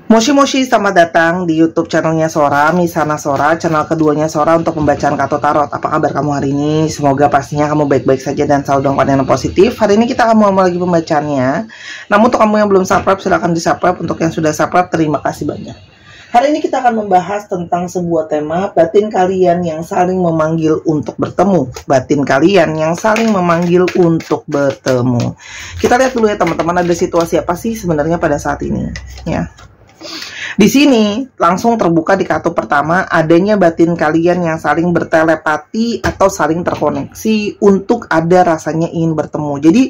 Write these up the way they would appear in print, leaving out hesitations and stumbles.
Moshi Moshi, selamat datang di YouTube channelnya Sora, Misana Sora, channel keduanya Sora untuk pembacaan kartu tarot. Apa kabar kamu hari ini? Semoga pastinya kamu baik-baik saja dan selalu dalam keadaan positif. Hari ini kita akan mulai lagi pembacaannya. Namun untuk kamu yang belum subscribe, silahkan di subscribe. Untuk yang sudah subscribe, terima kasih banyak. Hari ini kita akan membahas tentang sebuah tema, batin kalian yang saling memanggil untuk bertemu. Batin kalian yang saling memanggil untuk bertemu. Kita lihat dulu ya teman-teman, ada situasi apa sih sebenarnya pada saat ini ya. Di sini langsung terbuka di kartu pertama adanya batin kalian yang saling bertelepati atau saling terkoneksi untuk ada rasanya ingin bertemu. Jadi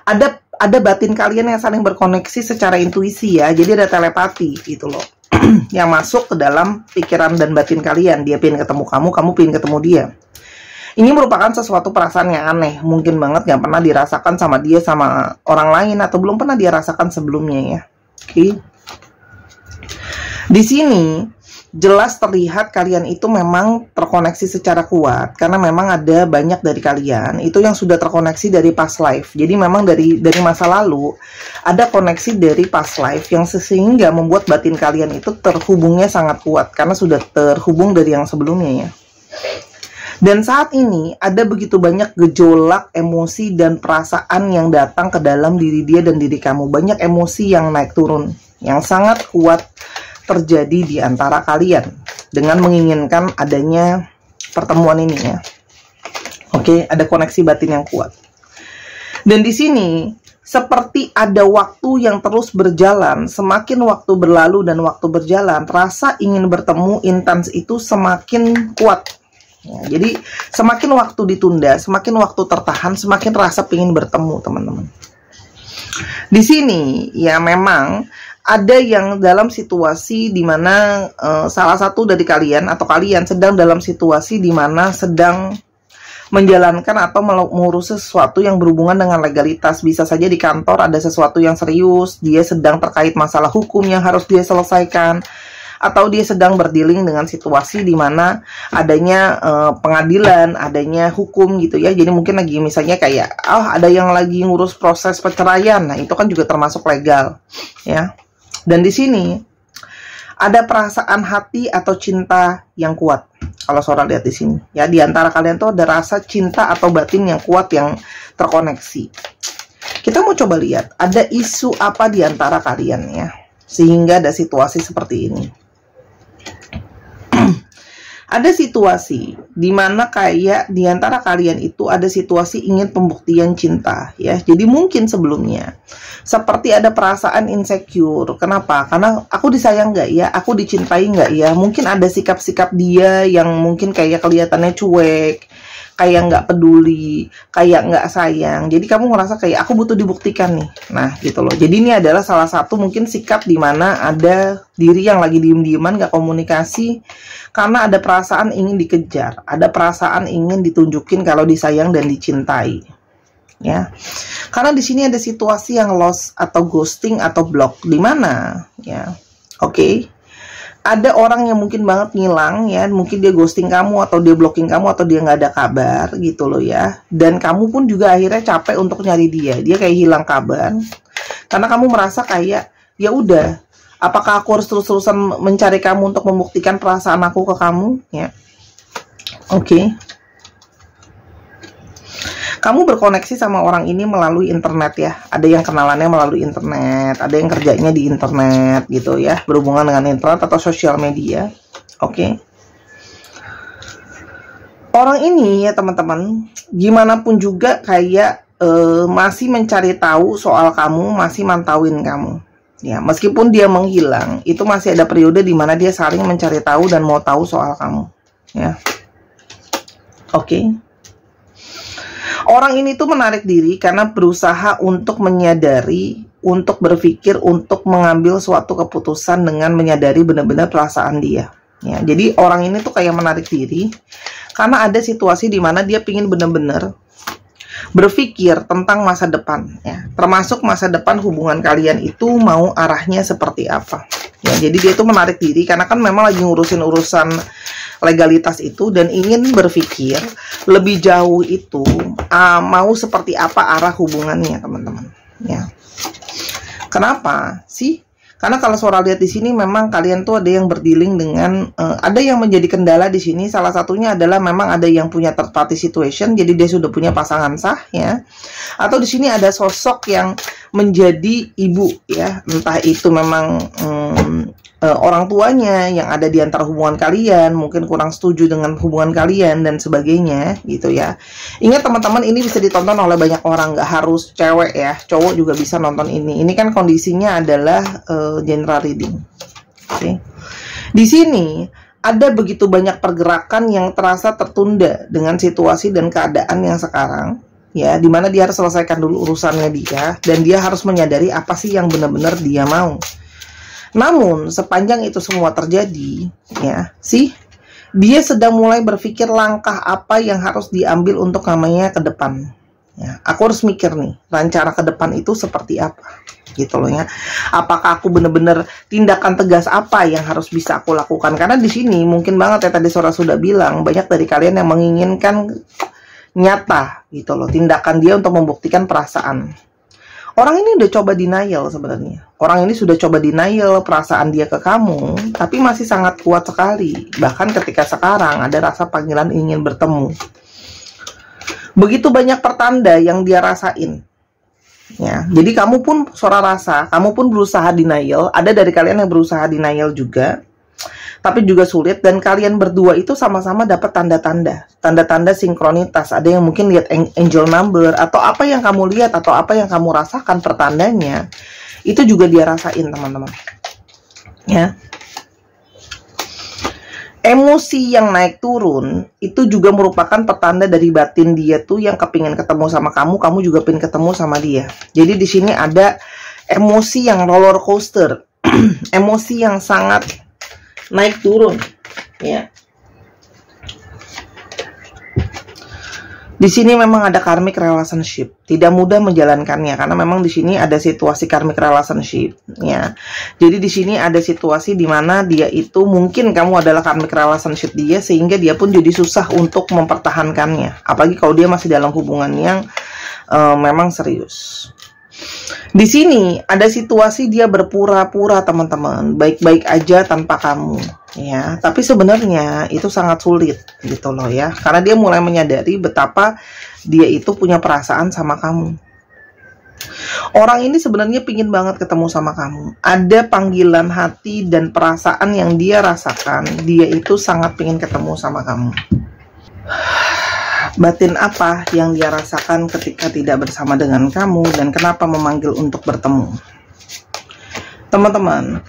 ada batin kalian yang saling berkoneksi secara intuisi ya. Jadi ada telepati gitu loh. Yang masuk ke dalam pikiran dan batin kalian. Dia pengen ketemu kamu, kamu pengen ketemu dia. Ini merupakan sesuatu perasaan yang aneh. Mungkin banget gak pernah dirasakan sama dia, sama orang lain, atau belum pernah dia rasakan sebelumnya ya. Oke. Di sini jelas terlihat kalian itu memang terkoneksi secara kuat karena memang ada banyak dari kalian itu yang sudah terkoneksi dari past life. Jadi memang dari masa lalu ada koneksi dari past life yang sehingga membuat batin kalian itu terhubungnya sangat kuat karena sudah terhubung dari yang sebelumnya ya. Dan saat ini ada begitu banyak gejolak emosi dan perasaan yang datang ke dalam diri dia dan diri kamu. Banyak emosi yang naik turun yang sangat kuat terjadi di antara kalian dengan menginginkan adanya pertemuan ini ya. Oke, ada koneksi batin yang kuat. Dan di sini seperti ada waktu yang terus berjalan, semakin waktu berlalu dan waktu berjalan, rasa ingin bertemu intens itu semakin kuat. Ya, jadi semakin waktu ditunda, semakin waktu tertahan, semakin rasa ingin bertemu, teman-teman. Di sini ya memang ada yang dalam situasi di mana salah satu dari kalian atau kalian sedang dalam situasi di mana sedang menjalankan atau mengurus sesuatu yang berhubungan dengan legalitas. Bisa saja di kantor ada sesuatu yang serius, dia sedang terkait masalah hukum yang harus dia selesaikan, atau dia sedang berdealing dengan situasi di mana adanya pengadilan, adanya hukum gitu ya. Jadi mungkin lagi misalnya kayak ada yang lagi ngurus proses perceraian. Nah, itu kan juga termasuk legal ya. Dan di sini ada perasaan hati atau cinta yang kuat. Kalau Sora lihat di sini, ya di antara kalian tuh ada rasa cinta atau batin yang kuat yang terkoneksi. Kita mau coba lihat ada isu apa di antara kalian ya, sehingga ada situasi seperti ini. Ada situasi di mana kayak di antara kalian itu ada situasi ingin pembuktian cinta ya. Jadi mungkin sebelumnya seperti ada perasaan insecure. Kenapa? Karena aku disayang nggak ya? Aku dicintai nggak ya? Mungkin ada sikap-sikap dia yang mungkin kayak kelihatannya cuek, kayak nggak peduli, kayak nggak sayang. Jadi kamu ngerasa kayak aku butuh dibuktikan nih. Nah gitu loh. Jadi ini adalah salah satu mungkin sikap di mana ada diri yang lagi diem-dieman, nggak komunikasi, karena ada perasaan ingin dikejar, ada perasaan ingin ditunjukin kalau disayang dan dicintai. Ya, karena di sini ada situasi yang lost atau ghosting atau block di mana ya. Oke. Ada orang yang mungkin banget ngilang ya, mungkin dia ghosting kamu atau dia blocking kamu atau dia nggak ada kabar gitu loh ya. Dan kamu pun juga akhirnya capek untuk nyari dia kayak hilang kabar. Karena kamu merasa kayak ya udah, apakah aku harus terus-terusan mencari kamu untuk membuktikan perasaan aku ke kamu ya. Oke. Kamu berkoneksi sama orang ini melalui internet ya. Ada yang kenalannya melalui internet, ada yang kerjanya di internet gitu ya, berhubungan dengan internet atau sosial media. Oke. Orang ini ya teman-teman, gimana pun juga kayak masih mencari tahu soal kamu, masih mantauin kamu. Ya, meskipun dia menghilang, itu masih ada periode di mana dia saling mencari tahu dan mau tahu soal kamu. Ya. Oke. Orang ini tuh menarik diri karena berusaha untuk menyadari, untuk berpikir, untuk mengambil suatu keputusan dengan menyadari benar-benar perasaan dia. Ya, jadi orang ini tuh kayak menarik diri karena ada situasi di mana dia pingin benar-benar berpikir tentang masa depan. Ya, termasuk masa depan hubungan kalian itu mau arahnya seperti apa. Ya, jadi dia tuh menarik diri karena kan memang lagi ngurusin urusan legalitas itu dan ingin berpikir lebih jauh itu mau seperti apa arah hubungannya teman-teman ya. Kenapa sih? Karena kalau Sora lihat di sini memang kalian tuh ada yang berdealing dengan ada yang menjadi kendala di sini. Salah satunya adalah memang ada yang punya third party situation, jadi dia sudah punya pasangan sah ya. Atau di sini ada sosok yang menjadi ibu ya, entah itu memang orang tuanya yang ada di antara hubungan kalian, mungkin kurang setuju dengan hubungan kalian dan sebagainya gitu ya. Ingat teman-teman, ini bisa ditonton oleh banyak orang, nggak harus cewek ya, cowok juga bisa nonton ini. Ini kan kondisinya adalah general reading. Oke. Di sini ada begitu banyak pergerakan yang terasa tertunda dengan situasi dan keadaan yang sekarang ya, dimana dia harus selesaikan dulu urusannya dia, dan dia harus menyadari apa sih yang benar-benar dia mau. Namun sepanjang itu semua terjadi ya, dia sedang mulai berpikir langkah apa yang harus diambil untuk namanya ke depan ya. Aku harus mikir nih, rencana ke depan itu seperti apa gitu loh ya. Apakah aku benar-benar tindakan tegas apa yang harus bisa aku lakukan? Karena di sini mungkin banget ya, tadi Sora sudah bilang, banyak dari kalian yang menginginkan nyata gitu loh tindakan dia untuk membuktikan perasaan. Orang ini udah coba denial sebenarnya. Orang ini sudah coba denial perasaan dia ke kamu, tapi masih sangat kuat sekali. Bahkan ketika sekarang ada rasa panggilan ingin bertemu. Begitu banyak pertanda yang dia rasain. Ya, jadi kamu pun Sora rasa, kamu pun berusaha denial. Ada dari kalian yang berusaha denial juga, tapi juga sulit, dan kalian berdua itu sama-sama dapat tanda-tanda sinkronitas. Ada yang mungkin lihat angel number, atau apa yang kamu lihat atau apa yang kamu rasakan pertandanya itu juga dia rasain teman-teman ya. Emosi yang naik turun itu juga merupakan pertanda dari batin dia tuh yang kepingin ketemu sama kamu, kamu juga pengen ketemu sama dia. Jadi di sini ada emosi yang roller coaster, emosi yang sangat naik turun ya. Di sini memang ada karmic relationship, tidak mudah menjalankannya karena memang di sini ada situasi karmic relationship ya. Jadi di sini ada situasi di mana dia itu mungkin kamu adalah karmic relationship dia, sehingga dia pun jadi susah untuk mempertahankannya, apalagi kalau dia masih dalam hubungan yang memang serius. Di sini ada situasi dia berpura-pura teman-teman, baik-baik aja tanpa kamu ya, tapi sebenarnya itu sangat sulit gitu loh ya, karena dia mulai menyadari betapa dia itu punya perasaan sama kamu. Orang ini sebenarnya pingin banget ketemu sama kamu, ada panggilan hati dan perasaan yang dia rasakan, dia itu sangat pingin ketemu sama kamu. Batin apa yang dia rasakan ketika tidak bersama dengan kamu, dan kenapa memanggil untuk bertemu? Teman-teman,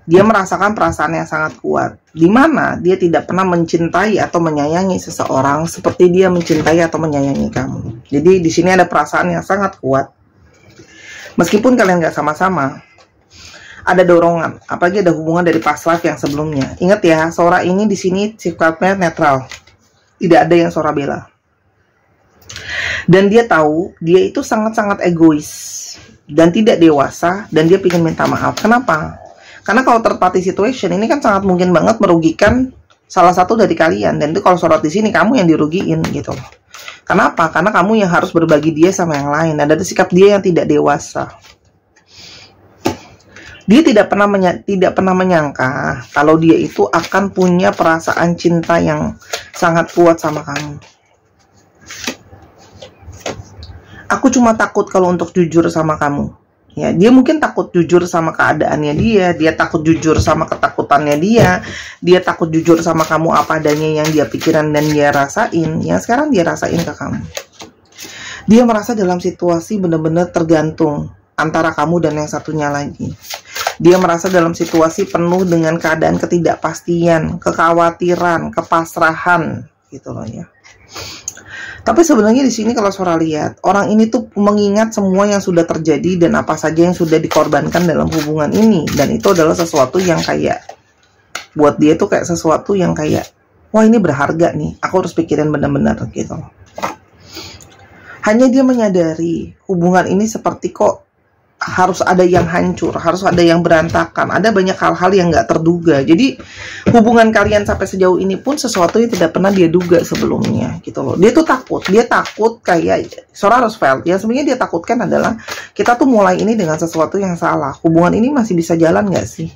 dia merasakan perasaan yang sangat kuat, di mana dia tidak pernah mencintai atau menyayangi seseorang seperti dia mencintai atau menyayangi kamu. Jadi di sini ada perasaan yang sangat kuat, meskipun kalian gak sama-sama. Ada dorongan, apalagi ada hubungan dari past life yang sebelumnya. Ingat ya, Sora ini di sini sifatnya netral, tidak ada yang Sora bela. Dan dia tahu dia itu sangat-sangat egois dan tidak dewasa, dan dia ingin minta maaf. Kenapa? Karena kalau third party situation ini kan sangat mungkin banget merugikan salah satu dari kalian, dan itu kalau sorot di sini kamu yang dirugiin gitu. Kenapa? Karena kamu yang harus berbagi dia sama yang lain, dan ada sikap dia yang tidak dewasa. Dia tidak pernah menyangka kalau dia itu akan punya perasaan cinta yang sangat kuat sama kamu. Aku cuma takut kalau untuk jujur sama kamu. Ya, dia mungkin takut jujur sama keadaannya dia takut jujur sama ketakutannya dia takut jujur sama kamu apa adanya yang dia pikiran dan dia rasain, yang sekarang dia rasain ke kamu. Dia merasa dalam situasi benar-benar tergantung antara kamu dan yang satunya lagi. Dia merasa dalam situasi penuh dengan keadaan ketidakpastian, kekhawatiran, kepasrahan, gitu loh ya. Tapi sebenarnya di sini kalau Sora lihat, orang ini tuh mengingat semua yang sudah terjadi dan apa saja yang sudah dikorbankan dalam hubungan ini, dan itu adalah sesuatu yang kayak buat dia tuh kayak sesuatu yang kayak, wah ini berharga nih, aku harus pikirin benar-benar gitu. Hanya dia menyadari hubungan ini seperti kok harus ada yang hancur, harus ada yang berantakan, ada banyak hal-hal yang nggak terduga. Jadi hubungan kalian sampai sejauh ini pun sesuatu yang tidak pernah dia duga sebelumnya gitu loh. Dia takut kayak Sora Roosevelt. Yang sebenarnya dia takutkan adalah kita tuh mulai ini dengan sesuatu yang salah. Hubungan ini masih bisa jalan nggak sih?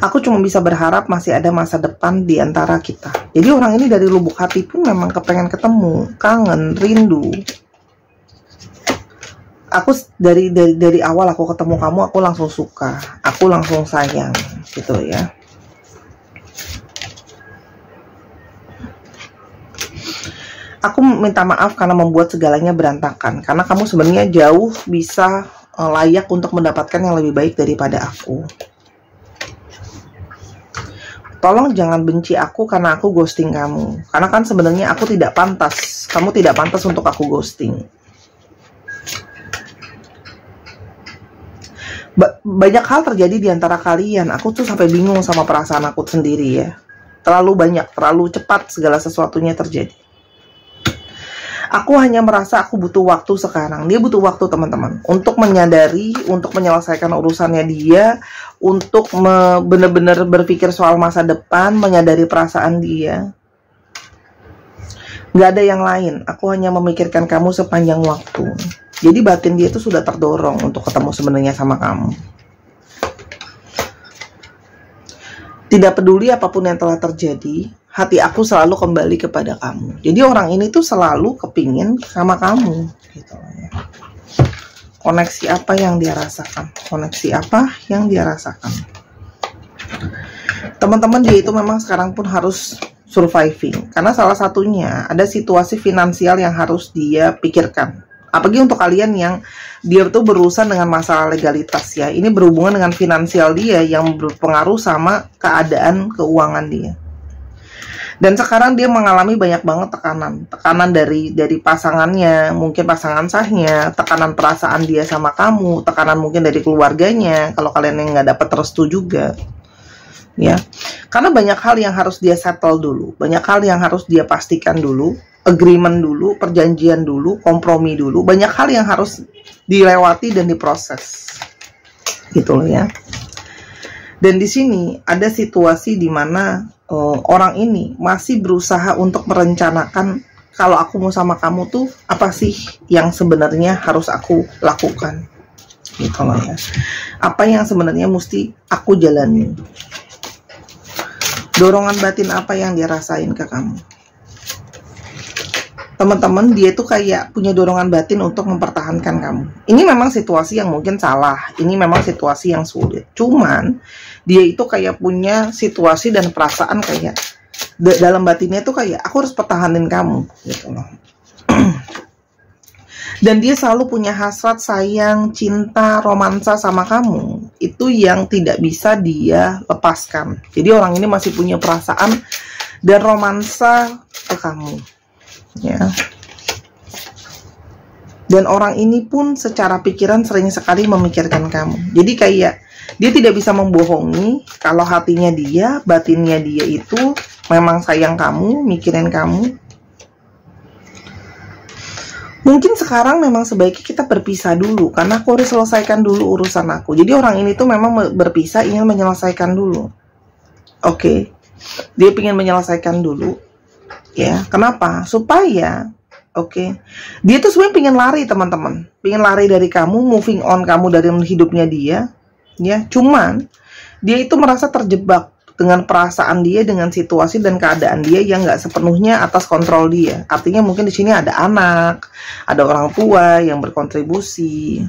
Aku cuma bisa berharap masih ada masa depan di antara kita. Jadi orang ini dari lubuk hati pun memang kepengen ketemu, kangen, rindu. Aku dari awal aku ketemu kamu, aku langsung suka, aku langsung sayang, gitu ya. Aku minta maaf karena membuat segalanya berantakan, karena kamu sebenarnya jauh bisa layak untuk mendapatkan yang lebih baik daripada aku. Tolong jangan benci aku karena aku ghosting kamu, karena kan sebenarnya aku tidak pantas, kamu tidak pantas untuk aku ghosting. Banyak hal terjadi di antara kalian. Aku tuh sampai bingung sama perasaan aku sendiri ya. Terlalu banyak, terlalu cepat segala sesuatunya terjadi. Aku hanya merasa aku butuh waktu sekarang. Dia butuh waktu teman-teman, untuk menyadari, untuk menyelesaikan urusannya dia, untuk benar-benar berpikir soal masa depan, menyadari perasaan dia. Gak ada yang lain. Aku hanya memikirkan kamu sepanjang waktu. Jadi batin dia itu sudah terdorong untuk ketemu sebenarnya sama kamu. Tidak peduli apapun yang telah terjadi, hati aku selalu kembali kepada kamu. Jadi orang ini tuh selalu kepingin sama kamu, gitu ya. Koneksi apa yang dia rasakan? Koneksi apa yang dia rasakan? Teman-teman, dia itu memang sekarang pun harus surviving, karena salah satunya ada situasi finansial yang harus dia pikirkan. Apalagi untuk kalian yang dia tuh berurusan dengan masalah legalitas ya. Ini berhubungan dengan finansial dia yang berpengaruh sama keadaan keuangan dia. Dan sekarang dia mengalami banyak banget tekanan. Tekanan dari pasangannya, mungkin pasangan sahnya, tekanan perasaan dia sama kamu, tekanan mungkin dari keluarganya, kalau kalian yang nggak dapat restu juga. Ya. Karena banyak hal yang harus dia settle dulu, banyak hal yang harus dia pastikan dulu. Agreement dulu, perjanjian dulu, kompromi dulu, banyak hal yang harus dilewati dan diproses, gitu loh ya. Dan di sini ada situasi di mana orang ini masih berusaha untuk merencanakan, kalau aku mau sama kamu tuh apa sih yang sebenarnya harus aku lakukan, gitu loh ya. Apa yang sebenarnya mesti aku jalani? Dorongan batin apa yang dia rasain ke kamu? Teman-teman, dia tuh kayak punya dorongan batin untuk mempertahankan kamu. Ini memang situasi yang mungkin salah, ini memang situasi yang sulit. Cuman dia itu kayak punya situasi dan perasaan kayak dalam batinnya tuh kayak aku harus pertahanin kamu, gitu loh. Dan dia selalu punya hasrat, sayang, cinta, romansa sama kamu. Itu yang tidak bisa dia lepaskan. Jadi orang ini masih punya perasaan dan romansa ke kamu. Ya. Dan orang ini pun secara pikiran sering sekali memikirkan kamu. Jadi kayak dia tidak bisa membohongi kalau hatinya dia, batinnya dia itu memang sayang kamu, mikirin kamu. Mungkin sekarang memang sebaiknya kita berpisah dulu, karena aku harus selesaikan dulu urusan aku. Jadi orang ini tuh memang berpisah, ingin menyelesaikan dulu. Oke. Dia ingin menyelesaikan dulu. Ya, kenapa? Supaya dia tuh sebenarnya pengen lari, teman-teman. Pengen lari dari kamu, moving on kamu dari hidupnya dia. Ya, cuman dia itu merasa terjebak dengan perasaan dia, dengan situasi dan keadaan dia yang nggak sepenuhnya atas kontrol dia. Artinya mungkin di sini ada anak, ada orang tua yang berkontribusi.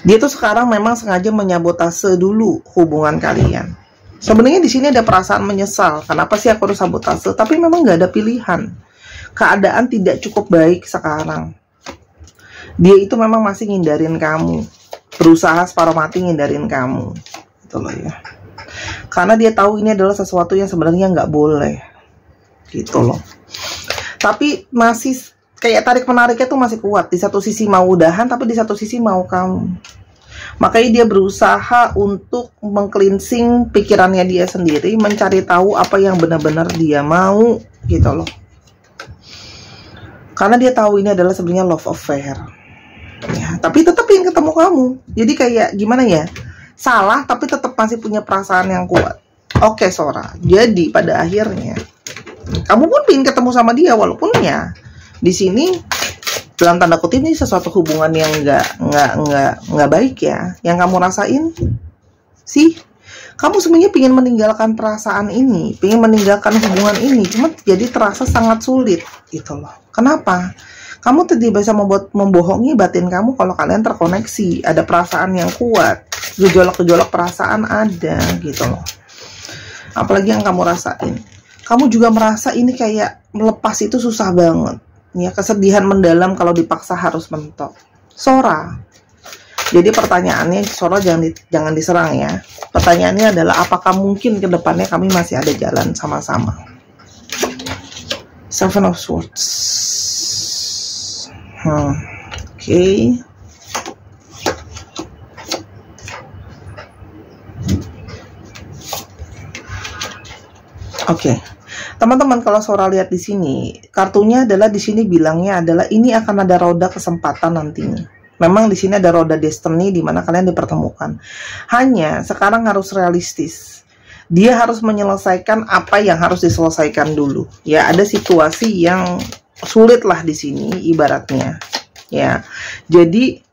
Dia tuh sekarang memang sengaja menyabotase dulu hubungan kalian. Sebenarnya di sini ada perasaan menyesal. Kenapa sih aku harus sabotase? Tapi memang nggak ada pilihan. Keadaan tidak cukup baik sekarang. Dia itu memang masih ngindarin kamu. Berusaha separuh mati ngindarin kamu. Gitu loh ya. Karena dia tahu ini adalah sesuatu yang sebenarnya nggak boleh. Gitu loh. Tapi masih kayak tarik-menariknya tuh masih kuat. Di satu sisi mau udahan, tapi di satu sisi mau kamu. Makanya dia berusaha untuk meng-cleansing pikirannya dia sendiri, mencari tahu apa yang benar-benar dia mau, gitu loh. Karena dia tahu ini adalah sebenarnya love affair. Ya, tapi tetap ingin ketemu kamu. Jadi kayak gimana ya? Salah tapi tetap masih punya perasaan yang kuat. Oke, Sora. Jadi pada akhirnya kamu pun ingin ketemu sama dia, walaupun ya di sini dalam tanda kutip ini sesuatu hubungan yang nggak baik ya. Yang kamu rasain sih, kamu sebenarnya ingin meninggalkan perasaan ini, ingin meninggalkan hubungan ini, cuma jadi terasa sangat sulit gitu loh. Kenapa? Kamu tidak bisa membohongi batin kamu kalau kalian terkoneksi, ada perasaan yang kuat, gejolak-gejolak perasaan ada gitu loh. Apalagi yang kamu rasain, kamu juga merasa ini kayak melepas itu susah banget ya, kesedihan mendalam kalau dipaksa harus mentok. Sora, jadi pertanyaannya, Sora jangan diserang ya. Pertanyaannya adalah apakah mungkin ke depannya kami masih ada jalan sama-sama. Seven of Swords. Oke. Oke. Teman-teman, kalau Sora lihat di sini, kartunya adalah di sini bilangnya adalah ini akan ada roda kesempatan nantinya. Memang di sini ada roda destiny di mana kalian dipertemukan. Hanya sekarang harus realistis. Dia harus menyelesaikan apa yang harus diselesaikan dulu. Ya, ada situasi yang sulit lah di sini ibaratnya. Ya, jadi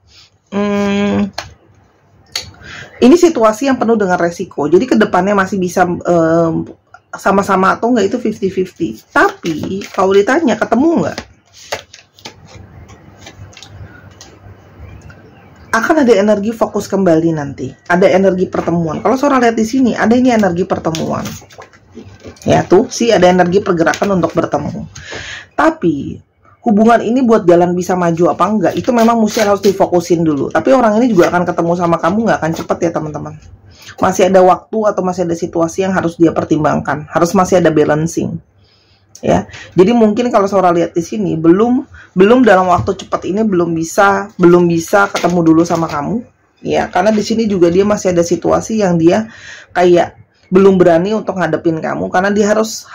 ini situasi yang penuh dengan resiko. Jadi kedepannya masih bisa sama-sama atau enggak itu 50-50. Tapi kalau ditanya ketemu enggak, akan ada energi fokus kembali nanti. Ada energi pertemuan. Kalau Sora lihat di sini, ada ini energi pertemuan. Ya tuh, sih ada energi pergerakan untuk bertemu. Tapi hubungan ini buat jalan bisa maju apa enggak, itu memang mesti harus difokusin dulu. Tapi orang ini juga akan ketemu sama kamu, nggak akan cepet ya teman-teman. Masih ada waktu atau masih ada situasi yang harus dia pertimbangkan. Harus masih ada balancing. Ya, jadi mungkin kalau Sora lihat di sini belum dalam waktu cepat ini belum bisa ketemu dulu sama kamu, ya, karena di sini juga dia masih ada situasi yang dia kayak belum berani untuk ngadepin kamu karena dia harus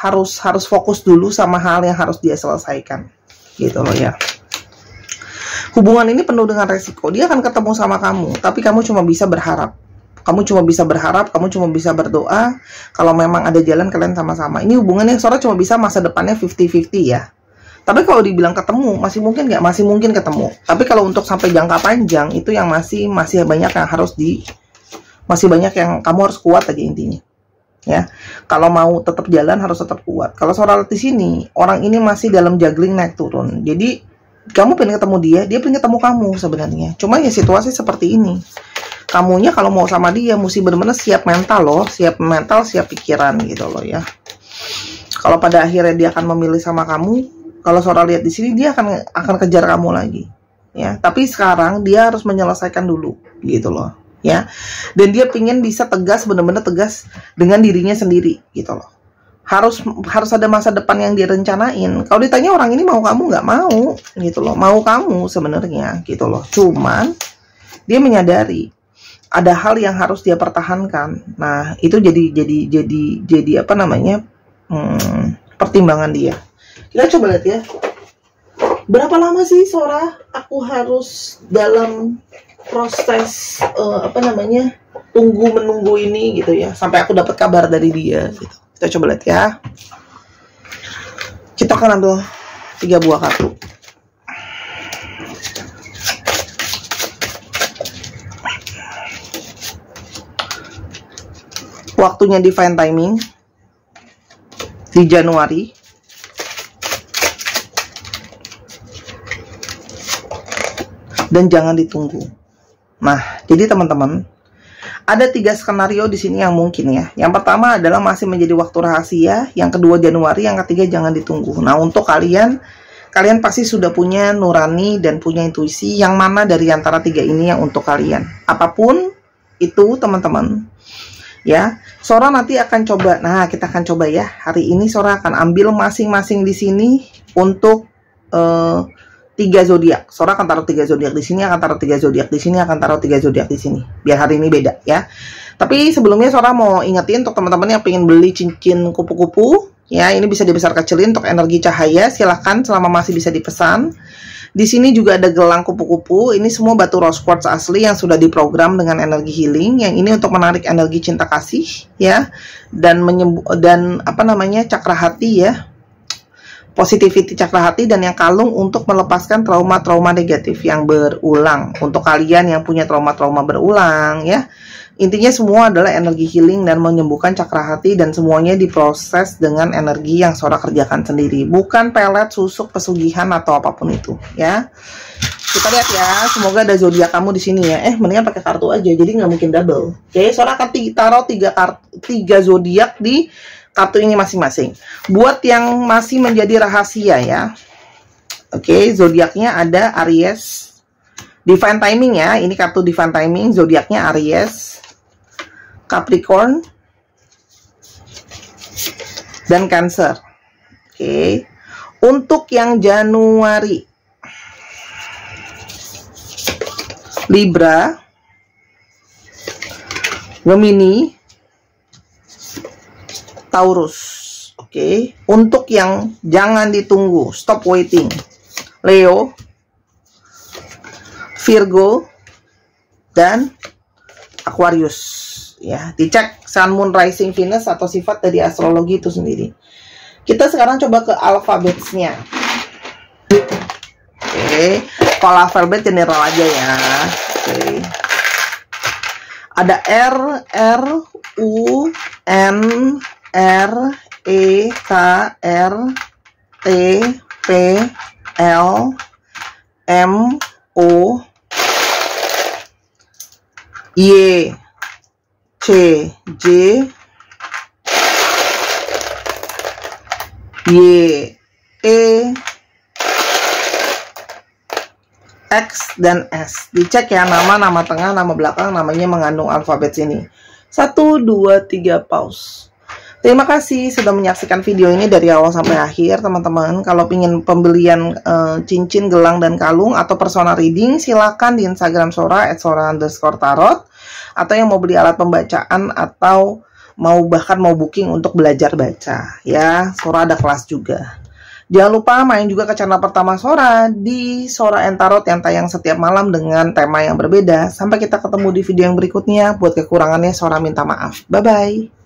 fokus dulu sama hal yang harus dia selesaikan, gitu loh ya. Hubungan ini penuh dengan resiko. Dia akan ketemu sama kamu, tapi kamu cuma bisa berharap. Kamu cuma bisa berdoa kalau memang ada jalan kalian sama-sama. Ini hubungannya Sora cuma bisa masa depannya 50-50 ya. Tapi kalau dibilang ketemu, masih mungkin nggak? Masih mungkin ketemu. Tapi kalau untuk sampai jangka panjang, itu yang masih banyak yang harus masih banyak yang kamu harus kuat aja intinya. Ya, kalau mau tetap jalan harus tetap kuat. Kalau Sora lihat di sini, orang ini masih dalam juggling naik turun. Jadi kamu pengen ketemu dia pengen ketemu kamu sebenarnya. Cuma ya situasi seperti ini. Kamunya kalau mau sama dia mesti benar-benar siap mental loh, siap mental, siap pikiran gitu loh ya. Kalau pada akhirnya dia akan memilih sama kamu, kalau Sora lihat di sini dia akan kejar kamu lagi, ya. Tapi sekarang dia harus menyelesaikan dulu, gitu loh, ya. Dan dia pingin bisa tegas, benar-benar tegas dengan dirinya sendiri, gitu loh. Harus ada masa depan yang direncanain. Kalau ditanya orang ini mau kamu, nggak mau, gitu loh. Mau kamu sebenarnya, gitu loh. Cuman dia menyadari ada hal yang harus dia pertahankan. Nah, itu jadi apa namanya? Pertimbangan dia. Kita coba lihat ya. Berapa lama sih Sora aku harus dalam proses apa namanya? Tunggu menunggu ini gitu ya, sampai aku dapat kabar dari dia gitu. Kita coba lihat ya. Kita akan ambil 3 buah kartu. Waktunya divine timing di Januari. Dan jangan ditunggu. Nah, jadi teman-teman, ada 3 skenario di sini yang mungkin ya. Yang pertama adalah masih menjadi waktu rahasia, yang kedua Januari, yang ketiga jangan ditunggu. Nah, untuk kalian pasti sudah punya nurani dan punya intuisi yang mana dari antara 3 ini yang untuk kalian. Apapun itu, teman-teman. Ya, Sora nanti akan coba. Nah, kita akan coba ya. Hari ini Sora akan ambil masing-masing di sini untuk 3 zodiak. Sora akan taruh 3 zodiak di sini, akan taruh 3 zodiak di sini, akan taruh 3 zodiak di sini. Biar hari ini beda ya. Tapi sebelumnya Sora mau ingetin untuk teman-teman yang pengen beli cincin kupu-kupu, ya. Ini bisa dibesar kecilin untuk energi cahaya, silahkan selama masih bisa dipesan. Di sini juga ada gelang kupu-kupu. Ini semua batu rose quartz asli yang sudah diprogram dengan energi healing. Yang ini untuk menarik energi cinta kasih, ya, dan cakra hati, ya, positivity cakra hati, dan yang kalung untuk melepaskan trauma-trauma negatif yang berulang. Untuk kalian yang punya trauma-trauma berulang, ya, intinya semua adalah energi healing dan menyembuhkan cakra hati, dan semuanya diproses dengan energi yang Sora kerjakan sendiri, bukan pelet, susuk, pesugihan atau apapun itu, ya. Kita lihat ya, semoga ada zodiak kamu di sini ya. Mendingan pakai kartu aja, jadi nggak mungkin double. Oke, Sora akan taruh 3 zodiak di kartu ini masing-masing. Buat yang masih menjadi rahasia ya. Oke, zodiaknya ada Aries. Divine timing ya. Ini kartu divine timing, zodiaknya Aries, Capricorn, dan Cancer. Oke. Untuk yang Januari, Libra, Gemini, Taurus. Oke. Untuk yang jangan ditunggu, stop waiting, Leo, Virgo, dan Aquarius. Ya, dicek Sun, Moon, Rising, Venus atau sifat dari astrologi itu sendiri. Kita sekarang coba ke alfabetsnya. Oke. Kalau alfabet general aja ya. Oke. Ada R, U, N, R, E, K, R, T, P, L, M, O, Y, C, J, Y, E, X, dan S. Dicek ya, nama tengah, nama belakang, namanya mengandung alfabet sini. 1, 2, 3, pause. Terima kasih sudah menyaksikan video ini dari awal sampai akhir, teman-teman. Kalau ingin pembelian cincin, gelang, dan kalung atau personal reading, silakan di Instagram Sora @sora_tarot. Atau yang mau beli alat pembacaan atau bahkan mau booking untuk belajar baca, ya. Sora ada kelas juga. Jangan lupa main juga ke channel pertama Sora di Sora and Tarot yang tayang setiap malam dengan tema yang berbeda. Sampai kita ketemu di video yang berikutnya. Buat kekurangannya Sora minta maaf. Bye-bye.